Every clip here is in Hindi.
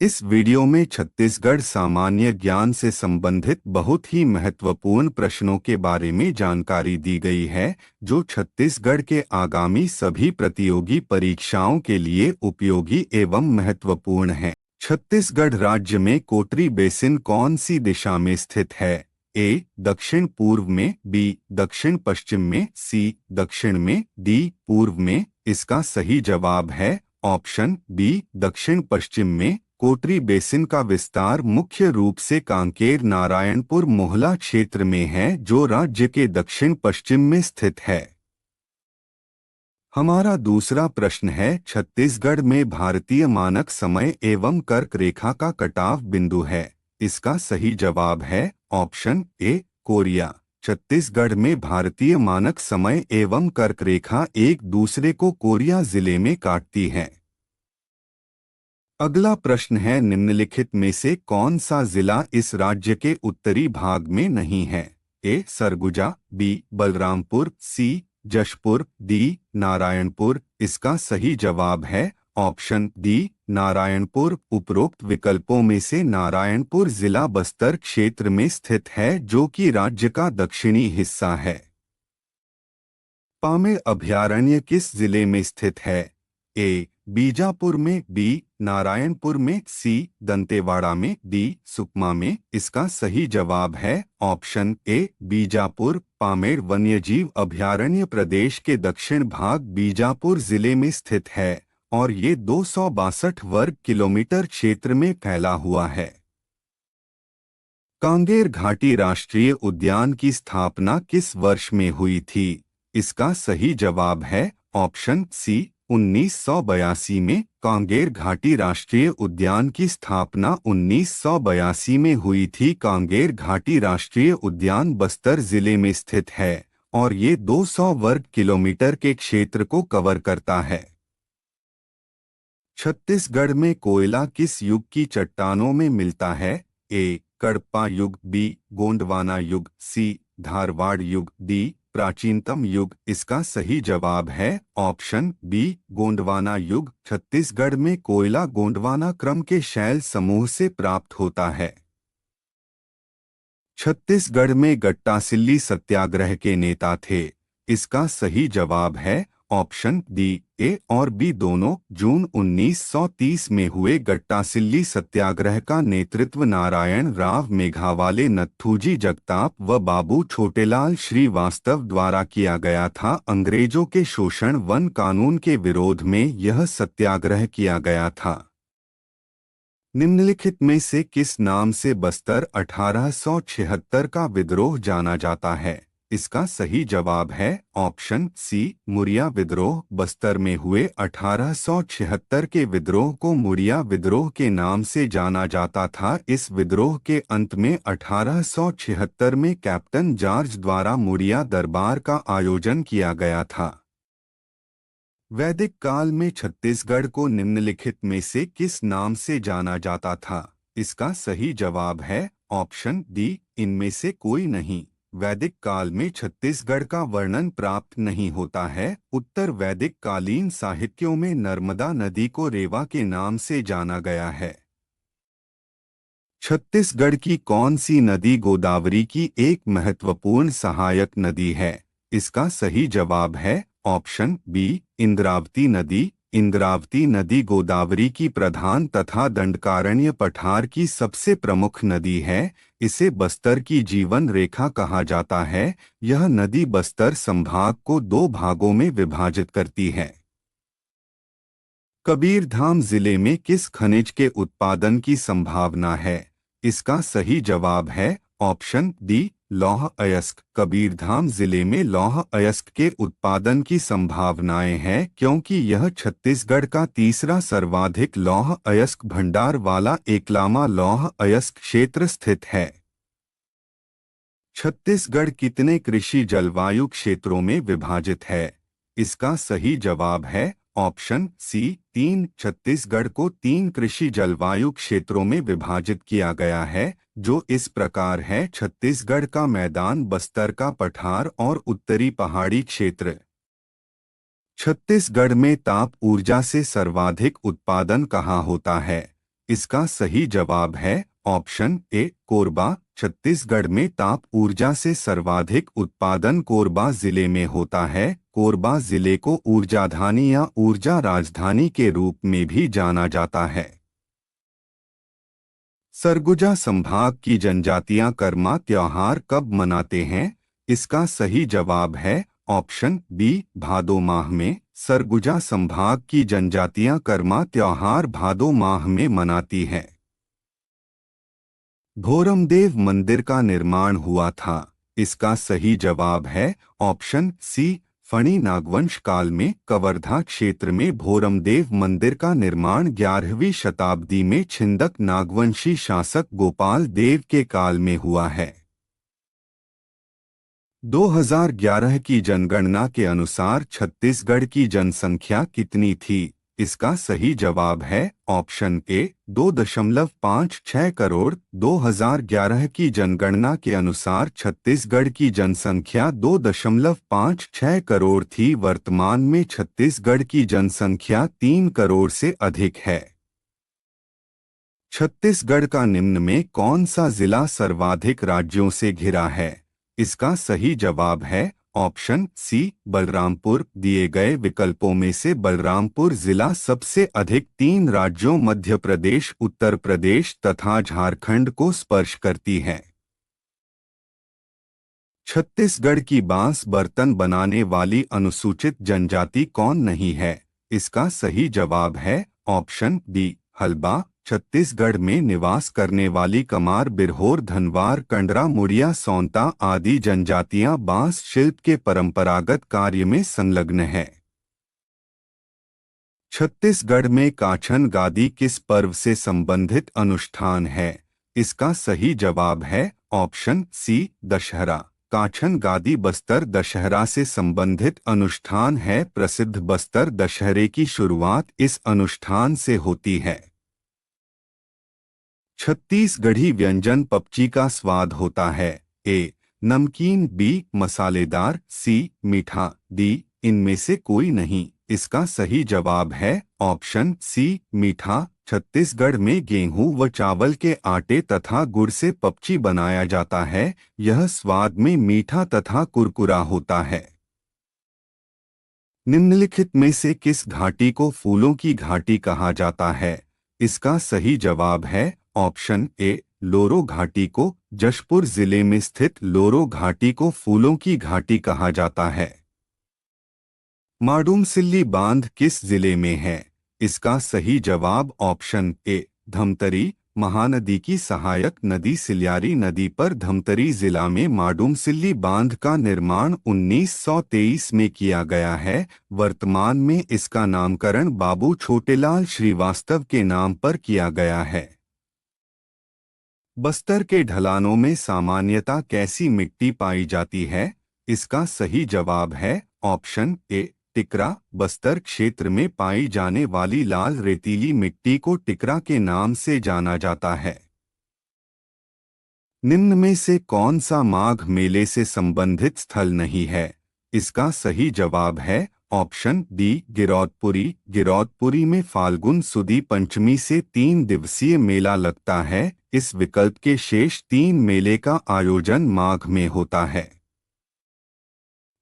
इस वीडियो में छत्तीसगढ़ सामान्य ज्ञान से संबंधित बहुत ही महत्वपूर्ण प्रश्नों के बारे में जानकारी दी गई है, जो छत्तीसगढ़ के आगामी सभी प्रतियोगी परीक्षाओं के लिए उपयोगी एवं महत्वपूर्ण है। छत्तीसगढ़ राज्य में कोटरी बेसिन कौन सी दिशा में स्थित है? ए. दक्षिण पूर्व में, बी. दक्षिण पश्चिम में, सी. दक्षिण में, डी. पूर्व में। इसका सही जवाब है ऑप्शन बी, दक्षिण पश्चिम में। कोटरी बेसिन का विस्तार मुख्य रूप से कांकेर नारायणपुर मोहला क्षेत्र में है, जो राज्य के दक्षिण पश्चिम में स्थित है। हमारा दूसरा प्रश्न है, छत्तीसगढ़ में भारतीय मानक समय एवं कर्क रेखा का कटाव बिंदु है। इसका सही जवाब है ऑप्शन ए, कोरिया। छत्तीसगढ़ में भारतीय मानक समय एवं कर्क रेखा एक दूसरे को कोरिया जिले में काटती है। अगला प्रश्न है, निम्नलिखित में से कौन सा जिला इस राज्य के उत्तरी भाग में नहीं है? ए. सरगुजा, बी. बलरामपुर, सी. जशपुर, डी. नारायणपुर। इसका सही जवाब है ऑप्शन डी, नारायणपुर। उपरोक्त विकल्पों में से नारायणपुर जिला बस्तर क्षेत्र में स्थित है, जो कि राज्य का दक्षिणी हिस्सा है। पामेड़ अभयारण्य किस जिले में स्थित है? ए. बीजापुर में, बी. नारायणपुर में, सी. दंतेवाड़ा में, डी. सुकमा में। इसका सही जवाब है ऑप्शन ए, बीजापुर। पामेड़ वन्यजीव अभयारण्य प्रदेश के दक्षिण भाग बीजापुर जिले में स्थित है और ये 262 वर्ग किलोमीटर क्षेत्र में फैला हुआ है। कांगेर घाटी राष्ट्रीय उद्यान की स्थापना किस वर्ष में हुई थी? इसका सही जवाब है ऑप्शन सी, 1982 में। कांगेर घाटी राष्ट्रीय उद्यान की स्थापना 1982 में हुई थी। कांगेर घाटी राष्ट्रीय उद्यान बस्तर जिले में स्थित है और ये 200 वर्ग किलोमीटर के क्षेत्र को कवर करता है। छत्तीसगढ़ में कोयला किस युग की चट्टानों में मिलता है? ए. कडप्पा युग, बी. गोंडवाना युग, सी. धारवाड़ युग, डी. प्राचीनतम युग। इसका सही जवाब है ऑप्शन बी, गोंडवाना युग। छत्तीसगढ़ में कोयला गोंडवाना क्रम के शैल समूह से प्राप्त होता है। छत्तीसगढ़ में गट्टासिल्ली सत्याग्रह के नेता थे। इसका सही जवाब है ऑप्शन डी, ए और बी दोनों। जून 1930 में हुए गट्टासिल्ली सत्याग्रह का नेतृत्व नारायण राव मेघावाले, नत्थूजी जगताप व बाबू छोटेलाल श्रीवास्तव द्वारा किया गया था। अंग्रेजों के शोषण वन कानून के विरोध में यह सत्याग्रह किया गया था। निम्नलिखित में से किस नाम से बस्तर 1876 का विद्रोह जाना जाता है? इसका सही जवाब है ऑप्शन सी, मुरिया विद्रोह। बस्तर में हुए 1876 के विद्रोह को मुरिया विद्रोह के नाम से जाना जाता था। इस विद्रोह के अंत में 1876 में कैप्टन जॉर्ज द्वारा मुरिया दरबार का आयोजन किया गया था। वैदिक काल में छत्तीसगढ़ को निम्नलिखित में से किस नाम से जाना जाता था? इसका सही जवाब है ऑप्शन डी, इनमें से कोई नहीं। वैदिक काल में छत्तीसगढ़ का वर्णन प्राप्त नहीं होता है। उत्तर वैदिक कालीन साहित्यों में नर्मदा नदी को रेवा के नाम से जाना गया है। छत्तीसगढ़ की कौन सी नदी गोदावरी की एक महत्वपूर्ण सहायक नदी है? इसका सही जवाब है ऑप्शन बी, इंद्रावती नदी। इंद्रावती नदी गोदावरी की प्रधान तथा दंडकारण्य पठार की सबसे प्रमुख नदी है। इसे बस्तर की जीवन रेखा कहा जाता है। यह नदी बस्तर संभाग को दो भागों में विभाजित करती है। कबीरधाम जिले में किस खनिज के उत्पादन की संभावना है? इसका सही जवाब है ऑप्शन डी, लौह अयस्क। कबीरधाम जिले में लौह अयस्क के उत्पादन की संभावनाएं हैं, क्योंकि यह छत्तीसगढ़ का तीसरा सर्वाधिक लौह अयस्क भंडार वाला एकलामा लौह अयस्क क्षेत्र स्थित है। छत्तीसगढ़ कितने कृषि जलवायु क्षेत्रों में विभाजित है? इसका सही जवाब है ऑप्शन सी, 3। छत्तीसगढ़ को 3 कृषि जलवायु क्षेत्रों में विभाजित किया गया है, जो इस प्रकार है। छत्तीसगढ़ का मैदान, बस्तर का पठार और उत्तरी पहाड़ी क्षेत्र। छत्तीसगढ़ में ताप ऊर्जा से सर्वाधिक उत्पादन कहाँ होता है? इसका सही जवाब है ऑप्शन ए कोरबा। छत्तीसगढ़ में ताप ऊर्जा से सर्वाधिक उत्पादन कोरबा जिले में होता है। कोरबा जिले को ऊर्जाधानी या ऊर्जा राजधानी के रूप में भी जाना जाता है। सरगुजा संभाग की जनजातियां करमा त्योहार कब मनाते हैं? इसका सही जवाब है ऑप्शन बी भादो माह में। सरगुजा संभाग की जनजातियां करमा त्योहार भादो माह में मनाती हैं। भोरमदेव मंदिर का निर्माण हुआ था। इसका सही जवाब है ऑप्शन सी फणी नागवंश काल में। कवर्धा क्षेत्र में भोरमदेव मंदिर का निर्माण 11वीं शताब्दी में छिंदक नागवंशी शासक गोपाल देव के काल में हुआ है। 2011 की जनगणना के अनुसार छत्तीसगढ़ की जनसंख्या कितनी थी? इसका सही जवाब है ऑप्शन ए 2.56 करोड़। 2011 की जनगणना के अनुसार छत्तीसगढ़ की जनसंख्या 2.56 करोड़ थी। वर्तमान में छत्तीसगढ़ की जनसंख्या 3 करोड़ से अधिक है। छत्तीसगढ़ का निम्न में कौन सा जिला सर्वाधिक राज्यों से घिरा है? इसका सही जवाब है ऑप्शन सी बलरामपुर। दिए गए विकल्पों में से बलरामपुर जिला सबसे अधिक 3 राज्यों मध्य प्रदेश, उत्तर प्रदेश तथा झारखंड को स्पर्श करती है। छत्तीसगढ़ की बांस बर्तन बनाने वाली अनुसूचित जनजाति कौन नहीं है? इसका सही जवाब है ऑप्शन डी हल्बा। छत्तीसगढ़ में निवास करने वाली कमार, बिरहोर, धनवार, कंडरा, मुड़िया, सौंता आदि जनजातियां बांस शिल्प के परंपरागत कार्य में संलग्न हैं। छत्तीसगढ़ में काछन गादी किस पर्व से संबंधित अनुष्ठान है? इसका सही जवाब है ऑप्शन सी दशहरा। काछन गादी बस्तर दशहरा से संबंधित अनुष्ठान है। प्रसिद्ध बस्तर दशहरे की शुरुआत इस अनुष्ठान से होती है। छत्तीसगढ़ी व्यंजन पपची का स्वाद होता है। ए नमकीन, बी मसालेदार, सी मीठा, डी इनमें से कोई नहीं। इसका सही जवाब है ऑप्शन सी मीठा। छत्तीसगढ़ में गेहूं व चावल के आटे तथा गुड़ से पपची बनाया जाता है। यह स्वाद में मीठा तथा कुरकुरा होता है। निम्नलिखित में से किस घाटी को फूलों की घाटी कहा जाता है? इसका सही जवाब है ऑप्शन ए लोरो घाटी को। जशपुर जिले में स्थित लोरो घाटी को फूलों की घाटी कहा जाता है। माडूमसिल्ली बांध किस जिले में है? इसका सही जवाब ऑप्शन ए धमतरी। महानदी की सहायक नदी सिल्यारी नदी पर धमतरी जिला में माडूमसिल्ली बांध का निर्माण 1923 में किया गया है। वर्तमान में इसका नामकरण बाबू छोटेलाल श्रीवास्तव के नाम पर किया गया है। बस्तर के ढलानों में सामान्यतः कैसी मिट्टी पाई जाती है? इसका सही जवाब है ऑप्शन ए टिकरा। बस्तर क्षेत्र में पाई जाने वाली लाल रेतीली मिट्टी को टिकरा के नाम से जाना जाता है। निम्न में से कौन सा माघ मेले से संबंधित स्थल नहीं है? इसका सही जवाब है ऑप्शन डी गिरौदपुरी। गिरौदपुरी में फाल्गुन सुदी पंचमी से 3 दिवसीय मेला लगता है। इस विकल्प के शेष 3 मेले का आयोजन माघ में होता है।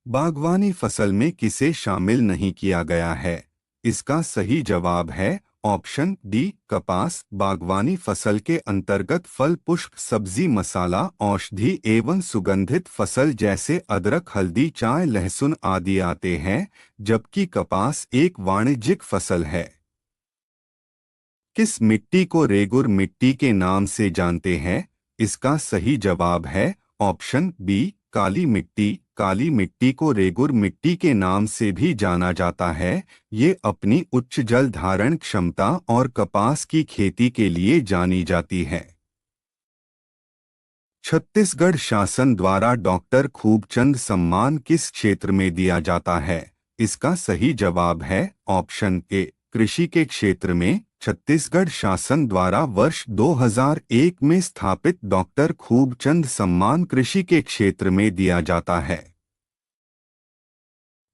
बागवानी फसल में किसे शामिल नहीं किया गया है? इसका सही जवाब है ऑप्शन डी कपास। बागवानी फसल के अंतर्गत फल, पुष्प, सब्जी, मसाला, औषधि एवं सुगंधित फसल जैसे अदरक, हल्दी, चाय, लहसुन आदि आते हैं, जबकि कपास एक वाणिज्यिक फसल है। किस मिट्टी को रेगुर मिट्टी के नाम से जानते हैं? इसका सही जवाब है ऑप्शन बी काली मिट्टी। काली मिट्टी को रेगुर मिट्टी के नाम से भी जाना जाता है। ये अपनी उच्च जल धारण क्षमता और कपास की खेती के लिए जानी जाती है। छत्तीसगढ़ शासन द्वारा डॉक्टर खूबचंद सम्मान किस क्षेत्र में दिया जाता है? इसका सही जवाब है ऑप्शन ए कृषि के क्षेत्र में। छत्तीसगढ़ शासन द्वारा वर्ष 2001 में स्थापित डॉक्टर खूबचंद सम्मान कृषि के क्षेत्र में दिया जाता है।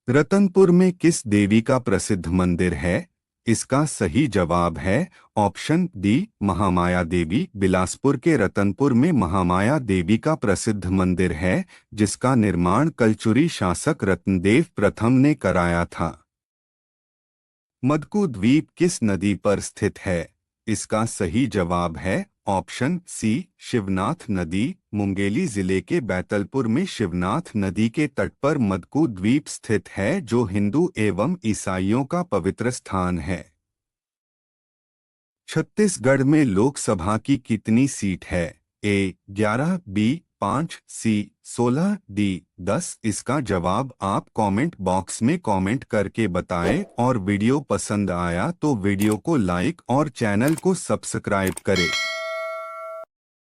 रतनपुर में किस देवी का प्रसिद्ध मंदिर है? इसका सही जवाब है ऑप्शन डी महामाया देवी। बिलासपुर के रतनपुर में महामाया देवी का प्रसिद्ध मंदिर है, जिसका निर्माण कलचुरी शासक रत्नदेव प्रथम ने कराया था। मदकू द्वीप किस नदी पर स्थित है? इसका सही जवाब है ऑप्शन सी शिवनाथ नदी। मुंगेली जिले के बैतलपुर में शिवनाथ नदी के तट पर मदकू द्वीप स्थित है, जो हिंदू एवं ईसाइयों का पवित्र स्थान है। छत्तीसगढ़ में लोकसभा की कितनी सीट है? ए 11, बी 5, सी 16, डी 10। इसका जवाब आप कमेंट बॉक्स में कमेंट करके बताएं और वीडियो पसंद आया तो वीडियो को लाइक और चैनल को सब्सक्राइब करें।